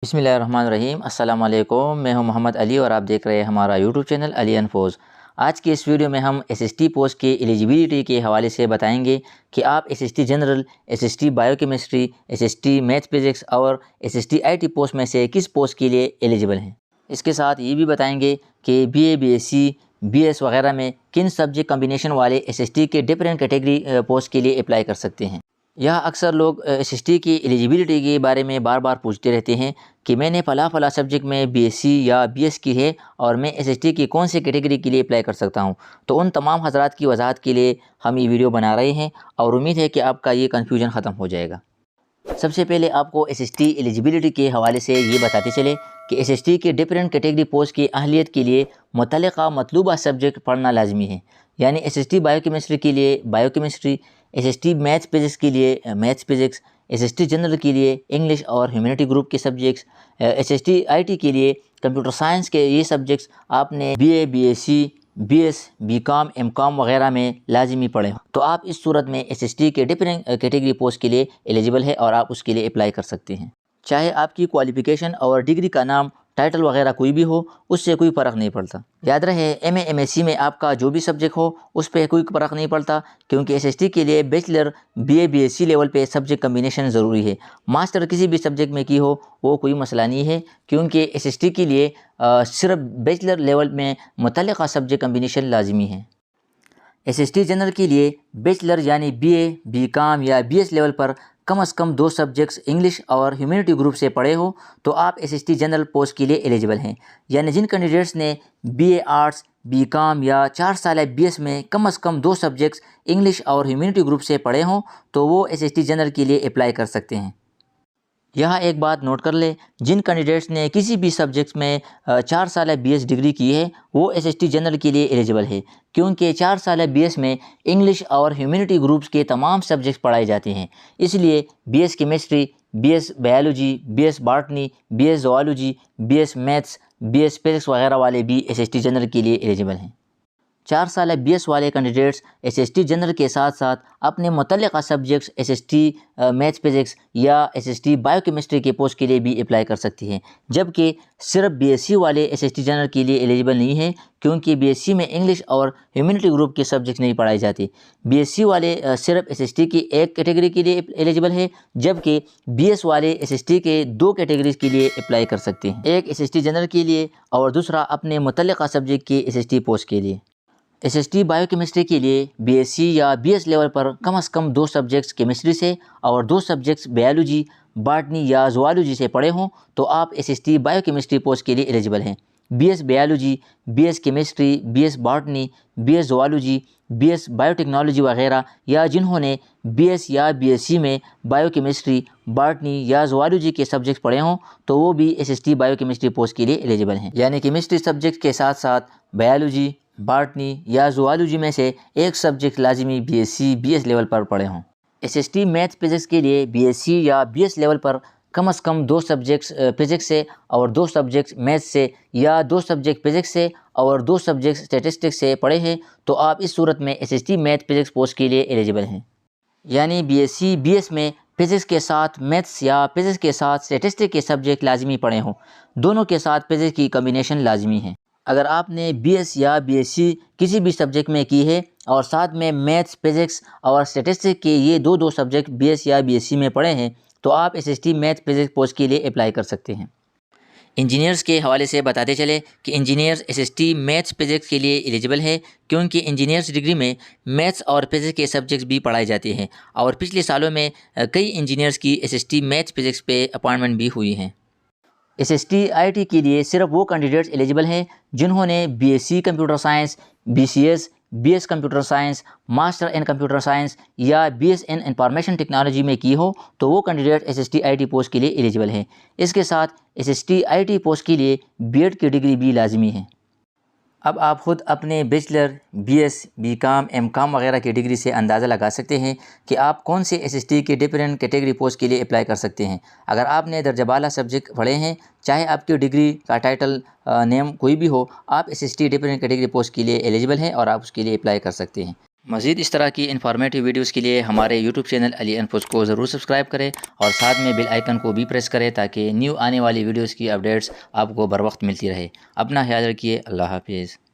बिस्मिल्लाहिर्रहमानिर्रहीम। अस्सलाम वालेकुम। मैं हूं मोहम्मद अली और आप देख रहे हैं हमारा यूट्यूब चैनल अली इन्फोज। आज की इस वीडियो में हम एसएसटी पोस्ट की एलिजिबिलिटी के हवाले से बताएंगे कि आप SST general, SST biochemistry, SST math physics और एसएसटी आईटी पोस्ट में से किस पोस्ट के लिए एलिजिबल हैं। इसके साथ ये भी बताएंगे कि बीए, बीएससी, बीएस वगैरह में किन सब्जेक्ट कम्बिनेशन वाले एसएसटी के डिफरेंट कैटेगरी पोस्ट के लिए अप्लाई कर सकते हैं। यह अक्सर लोग एसएसटी की एलिजिबिलिटी के बारे में बार बार पूछते रहते हैं कि मैंने फ़ला सब्जेक्ट में बीएससी या बीएस की है और मैं एसएसटी की कौन सी कैटेगरी के लिए अप्लाई कर सकता हूं। तो उन तमाम हज़रात की वजाहत के लिए हम ये वीडियो बना रहे हैं और उम्मीद है कि आपका ये कन्फ्यूजन ख़त्म हो जाएगा। सबसे पहले आपको एसएसटी एलिजिबिलिटी के हवाले से ये बताते चले कि एसएसटी के डिफरेंट कैटेगरी पोस्ट की अहलियत के लिए मुतल्लिक़ा मतलूबा सब्जेक्ट पढ़ना लाजमी है। यानी एसएसटी बायोकेमिस्ट्री के लिए बायोकेमिस्ट्री, एसएसटी मैथ फिज़िक्स के लिए मैथ फिज़िक्स, एसएसटी जनरल के लिए इंग्लिश और ह्यूमैनिटी ग्रुप के सब्जेक्ट्स, एसएसटी आईटी के लिए कंप्यूटर साइंस के ये सब्जेक्ट्स आपने BA, BSc, BS, BCom, MCom वगैरह में लाजमी पढ़े हो। तो आप इस सूरत में एसएसटी के डिफरेंट कैटेगरी पोस्ट के लिए एलिजिबल है और आप उसके लिए अप्लाई कर सकते हैं। चाहे आपकी क्वालिफ़िकेशन और डिग्री का नाम, टाइटल वगैरह कोई भी हो, उससे कोई फ़र्क नहीं पड़ता। याद रहे एमए, एमएससी में आपका जो भी सब्जेक्ट हो उस पर कोई फ़र्क नहीं पड़ता, क्योंकि एसएसटी के लिए बैचलर, बीए, बीएससी लेवल पे सब्जेक्ट कम्बिनेशन ज़रूरी है। मास्टर किसी भी सब्जेक्ट में की हो वो कोई मसला नहीं है, क्योंकि एसएसटी के लिए सिर्फ बैचलर लेवल में मुतल्लिक़ा सब्जेक्ट कम्बिनेशन लाजमी है। एसएसटी जनरल के लिए बैचलर यानी बीए, बीकॉम या बीएस लेवल पर कम से कम 2 सब्जेक्ट्स इंग्लिश और ह्यूमैनिटी ग्रुप से पढ़े हो तो आप एसएसटी जनरल पोस्ट के लिए एलिजिबल हैं। यानी जिन कैंडिडेट्स ने बीए आर्ट्स, बीकॉम या 4 साल बीएस में कम से कम 2 सब्जेक्ट्स इंग्लिश और ह्यूमैनिटी ग्रुप से पढ़े हों तो वो एसएसटी जनरल के लिए अप्लाई कर सकते हैं। यहाँ एक बात नोट कर ले, जिन कैंडिडेट्स ने किसी भी सब्जेक्ट में 4 साल बीएस डिग्री की है वो एसएसटी जनरल के लिए एलिजिबल है, क्योंकि 4 साल बीएस में इंग्लिश और ह्यूमैनिटी ग्रुप्स के तमाम सब्जेक्ट्स पढ़ाए जाते हैं। इसलिए BS chemistry, BS biology, BS botany, BS zoology, BS maths, BS physics वगैरह वाले भी एसएसटी जनरल के लिए एलिजिबल हैं। 4 साल बीएस वाले कैंडिडेट्स एसएसटी जनरल के साथ साथ अपने मुतल्लिक़ा सब्जेक्ट्स एसएसटी मैथ फिज़िक्स या एसएसटी बायोकेमिस्ट्री के पोस्ट के लिए भी अप्लाई कर सकती हैं, जबकि सिर्फ बीएससी वाले एसएसटी जनरल के लिए एलिजिबल नहीं है, क्योंकि बीएससी में इंग्लिश और ह्यूमैनिटी ग्रुप के सब्जेक्ट नहीं पढ़ाए जाते। बीएससी वाले सिर्फ एसएसटी की एक कैटेगरी के लिए एलिजिबल है, जबकि बीएस वाले एसएसटी के 2 कैटेगरीज के लिए अप्लाई कर सकते हैं, एक एसएसटी जनरल के लिए और दूसरा अपने मुतल्लिक़ा सब्जेक्ट के एसएसटी पोस्ट के लिए। एसएसटी बायोकेमिस्ट्री के लिए बीएससी या बीएस लेवल पर कम से कम 2 सब्जेक्ट्स केमिस्ट्री से और 2 सब्जेक्ट्स बायोलॉजी, बॉटनी या ज़ूलॉजी से पढ़े हों तो आप एसएसटी बायोकेमिस्ट्री पोस्ट के लिए एलिजिबल हैं। BS biology, BS chemistry, BS botany, BS zoology, BS biotechnology वगैरह या जिन्होंने बीएस या बीएससी में बायोकेमिस्ट्री, बॉटनी या ज़ूलॉजी के सब्जेक्ट्स पढ़े हों तो वो भी एसएसटी बायोकेमिस्ट्री पोस्ट के लिए एलिजिबल हैं। यानी केमिस्ट्री सब्जेक्ट के साथ साथ बायोलॉजी, बॉटनी या ज़ूलॉजी में से एक सब्जेक्ट लाजमी बीएससी, बीएस लेवल पर पढ़े हों। एसएसटी मैथ फिज़िक्स के लिए बीएससी या बीएस लेवल पर कम से कम 2 सब्जेक्ट्स फिज़िक्स से और 2 सब्जेक्ट्स मैथ से या 2 सब्जेक्ट फिज़िक्स से और 2 सब्जेक्ट्स स्टैटिस्टिक्स से पढ़े हैं तो आप इस सूरत में एसएसटी मैथ फिज़िक्स पोस्ट के लिए एलिजिबल हैं। यानी बीएससी, बीएस में फिज़िक्स के साथ मैथ्स या फिज़िक्स के साथ स्टैटिस्टिक्स के सब्जेक्ट लाजमी पढ़े हों, दोनों के साथ फिज़िक्स की कम्बिनेशन लाजमी है। अगर आपने बीएस या बीएससी किसी भी सब्जेक्ट में की है और साथ में मैथ्स, फिज़िक्स और स्टैटिस्टिक्स के ये दो सब्जेक्ट बीएस या बीएससी में पढ़े हैं तो आप एसएसटी मैथ फिज़िक्स पोस्ट के लिए अप्लाई कर सकते हैं। इंजीनियर्स के हवाले से बताते चले कि इंजीनियर्स एसएसटी मैथ्स फिज़िक्स के लिए एलिजिबल है, क्योंकि इंजीनियर्स डिग्री में मैथ्स और फिज़िक्स के सब्जेक्ट्स भी पढ़ाए जाते हैं और पिछले सालों में कई इंजीनियर्स की एसएसटी मैथ्स फिज़िक्स पे अपॉइंटमेंट भी हुई हैं। एसएसटी आईटी के लिए सिर्फ वो कैंडिडेट्स एलिजिबल हैं जिन्होंने BSc computer science, BCS, BS computer science, master in computer science या बीएस इन इंफॉर्मेशन टेक्नोलॉजी में की हो तो वो कैंडिडेट एसएसटी आईटी पोस्ट के लिए एलिजिबल हैं। इसके साथ एसएसटी आईटी पोस्ट के लिए बीएड की डिग्री भी लाजमी है। अब आप ख़ुद अपने बैचलर, बीएस, बीकॉम, एमकॉम वगैरह की डिग्री से अंदाज़ा लगा सकते हैं कि आप कौन से एसएसटी के डिफरेंट कैटेगरी पोस्ट के लिए अप्लाई कर सकते हैं। अगर आपने दर्जा बाला सब्जेक्ट पढ़े हैं, चाहे आपकी डिग्री का टाइटल नेम कोई भी हो, आप एसएसटी डिफरेंट कैटेगरी पोस्ट के लिए एलिजिबल हैं और आप उसके लिए अप्लाई कर सकते हैं। مزید اس طرح کی انفارمیٹیو ویڈیوز کے لیے ہمارے یوٹیوب چینل علی انفوز کو ضرور سبسکرائب کریں اور ساتھ میں بیل آئیکن کو بھی پریس کریں تاکہ نیو آنے والی ویڈیوز کی اپڈیٹس آپ کو بر وقت ملتی رہے۔ اپنا خیال رکھیے، اللہ حافظ۔